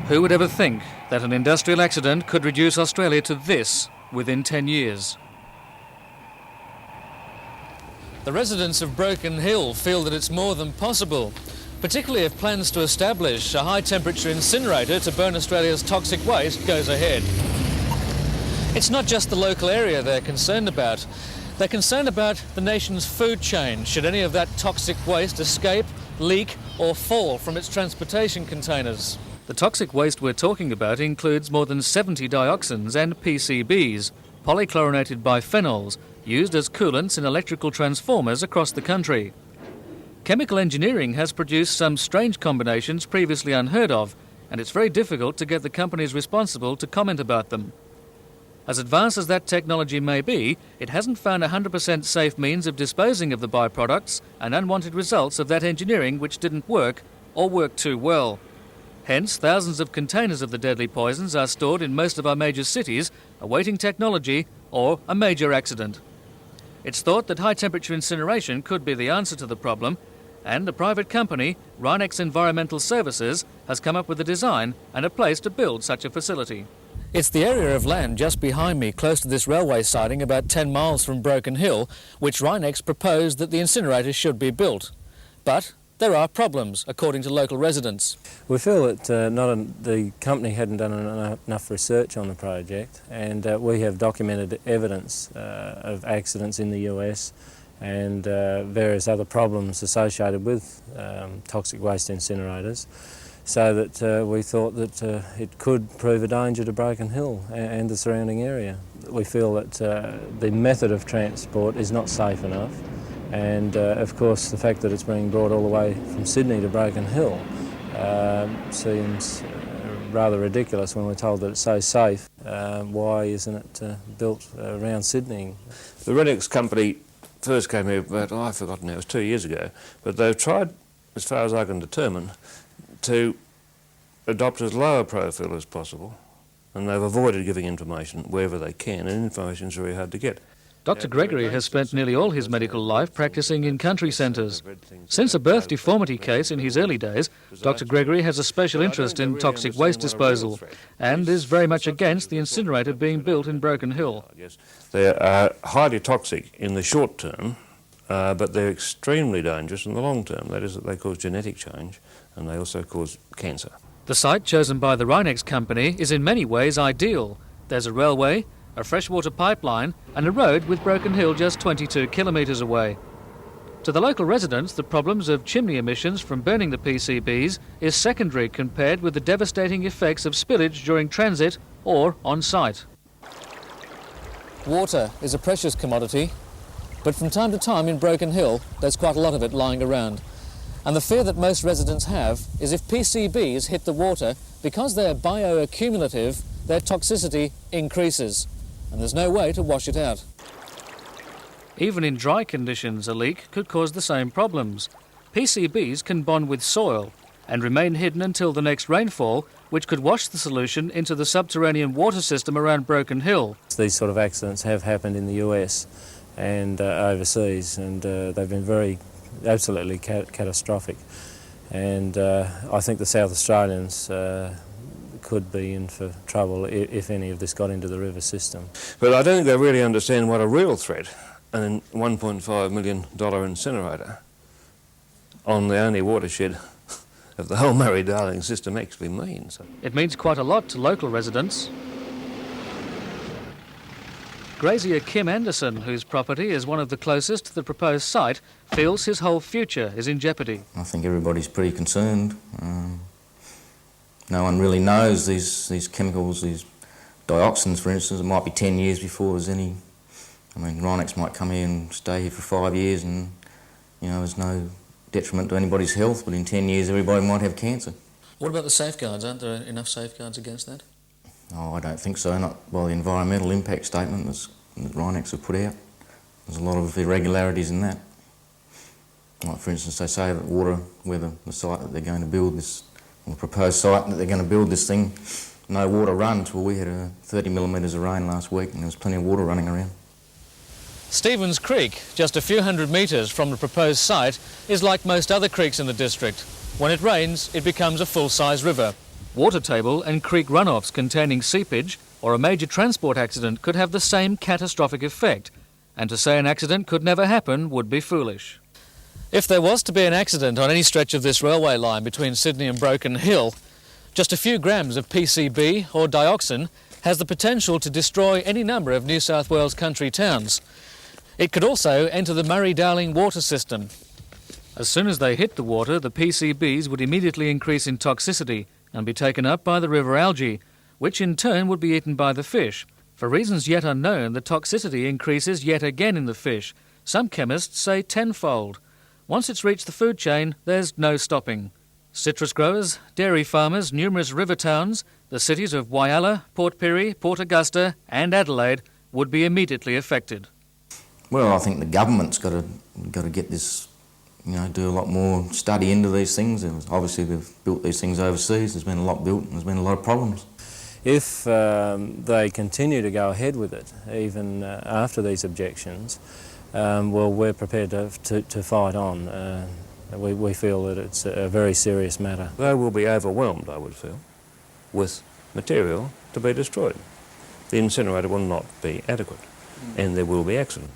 Who would ever think that an industrial accident could reduce Australia to this within 10 years? The residents of Broken Hill feel that it's more than possible, particularly if plans to establish a high-temperature incinerator to burn Australia's toxic waste goes ahead. It's not just the local area they're concerned about. They're concerned about the nation's food chain, should any of that toxic waste escape, leak or fall from its transportation containers. The toxic waste we're talking about includes more than 70 dioxins and PCBs, polychlorinated biphenyls, used as coolants in electrical transformers across the country. Chemical engineering has produced some strange combinations previously unheard of, and it's very difficult to get the companies responsible to comment about them. As advanced as that technology may be, it hasn't found 100% safe means of disposing of the byproducts and unwanted results of that engineering which didn't work or worked too well. Hence, thousands of containers of the deadly poisons are stored in most of our major cities, awaiting technology or a major accident. It's thought that high-temperature incineration could be the answer to the problem, and a private company, Rhinex Environmental Services, has come up with a design and a place to build such a facility. It's the area of land just behind me, close to this railway siding about 10 miles from Broken Hill, which Rhinex proposed that the incinerator should be built. But there are problems, according to local residents. We feel that the company hadn't done enough research on the project, and we have documented evidence of accidents in the US and various other problems associated with toxic waste incinerators, so that we thought that it could prove a danger to Broken Hill and the surrounding area. We feel that the method of transport is not safe enough. And of course the fact that it's being brought all the way from Sydney to Broken Hill seems rather ridiculous when we're told that it's so safe. Why isn't it built around Sydney? The Rhinex company first came here about, I've forgotten now, it was 2 years ago, but they've tried, as far as I can determine, to adopt as low a profile as possible, and they've avoided giving information wherever they can, and information is very hard to get. Dr. Gregory has spent nearly all his medical life practicing in country centres. Since a birth deformity case in his early days, Dr. Gregory has a special interest in toxic waste disposal and is very much against the incinerator being built in Broken Hill. They are highly toxic in the short term, but they're extremely dangerous in the long term. That is, that they cause genetic change and they also cause cancer. The site chosen by the Rhinex company is in many ways ideal. There's a railway, a freshwater pipeline and a road with Broken Hill just 22 kilometres away. To the local residents, the problems of chimney emissions from burning the PCBs is secondary compared with the devastating effects of spillage during transit or on site. Water is a precious commodity, but from time to time in Broken Hill there's quite a lot of it lying around. And the fear that most residents have is if PCBs hit the water, because they're bioaccumulative, their toxicity increases. And there's no way to wash it out. Even in dry conditions, a leak could cause the same problems. PCBs can bond with soil and remain hidden until the next rainfall, which could wash the solution into the subterranean water system around Broken Hill. These sort of accidents have happened in the US and overseas, and they've been absolutely catastrophic. And I think the South Australians could be in for trouble if any of this got into the river system. But I don't think they really understand what a real threat, a $1.5 million incinerator on the only watershed of the whole Murray-Darling system actually means. It means quite a lot to local residents. Grazier Kim Anderson, whose property is one of the closest to the proposed site, feels his whole future is in jeopardy. I think everybody's pretty concerned. No one really knows these chemicals, these dioxins, for instance. It might be 10 years before there's any. I mean, Rhinex might come here and stay here for 5 years and, you know, there's no detriment to anybody's health, but in 10 years everybody might have cancer. What about the safeguards? Aren't there enough safeguards against that? Oh, I don't think so. Not by the environmental impact statement that Rhinex have put out. There's a lot of irregularities in that. Like, for instance, they say that water, where the site that they're going to build this, the proposed site that they're going to build this thing, no water runs. Well, we had 30 millimetres of rain last week and there was plenty of water running around. Stevens Creek, just a few hundred metres from the proposed site, is like most other creeks in the district. When it rains, it becomes a full-size river. water table and creek runoffs containing seepage or a major transport accident could have the same catastrophic effect, and to say an accident could never happen would be foolish. If there was to be an accident on any stretch of this railway line between Sydney and Broken Hill, just a few grams of PCB or dioxin has the potential to destroy any number of New South Wales country towns. It could also enter the Murray-Darling water system. As soon as they hit the water, the PCBs would immediately increase in toxicity and be taken up by the river algae, which in turn would be eaten by the fish. For reasons yet unknown, the toxicity increases yet again in the fish. Some chemists say tenfold. Once it's reached the food chain, there's no stopping. Citrus growers, dairy farmers, numerous river towns, the cities of Whyalla, Port Pirie, Port Augusta and Adelaide would be immediately affected. Well, I think the government's got to get this, do a lot more study into these things. Obviously, they've built these things overseas. There's been a lot built and there's been a lot of problems. If they continue to go ahead with it, even after these objections, well, we're prepared to fight on. We feel that it's a very serious matter. They will be overwhelmed, I would feel, with material to be destroyed. The incinerator will not be adequate, and there will be accidents.